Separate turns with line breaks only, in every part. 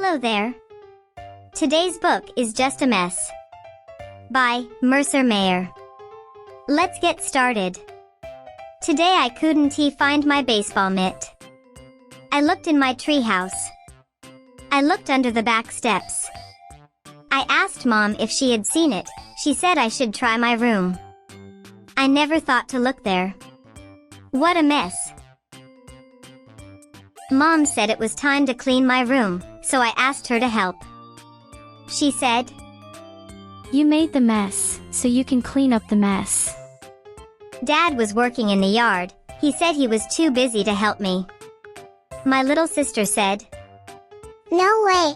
Hello there. Today's book is Just a Mess by Mercer Mayer. Let's get started. Today I couldn't find my baseball mitt. I looked in my treehouse. I looked under the back steps. I asked Mom if she had seen it. She said I should try my room. I never thought to look there. What a mess. Mom said it was time to clean my room, so I asked her to help. She said,
"You made the mess, so you can clean up the mess."
Dad was working in the yard. He said he was too busy to help me. My little sister said,
"No way."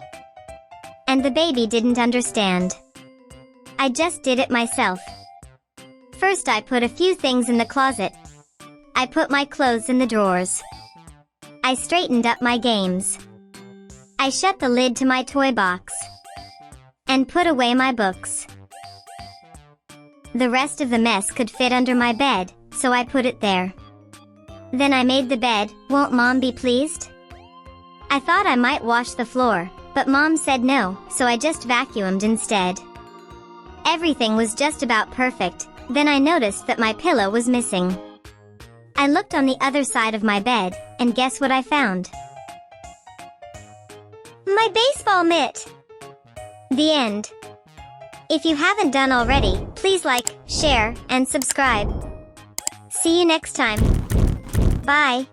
And the baby didn't understand. I just did it myself. First I put a few things in the closet. I put my clothes in the drawers. I straightened up my games. I shut the lid to my toy box. And put away my books. The rest of the mess could fit under my bed, so I put it there. Then I made the bed. Won't Mom be pleased? I thought I might wash the floor, but Mom said no, so I just vacuumed instead. Everything was just about perfect. Then I noticed that my pillow was missing. I looked on the other side of my bed, and guess what I found? My baseball mitt! The end. If you haven't done already, please like, share, and subscribe. See you next time. Bye.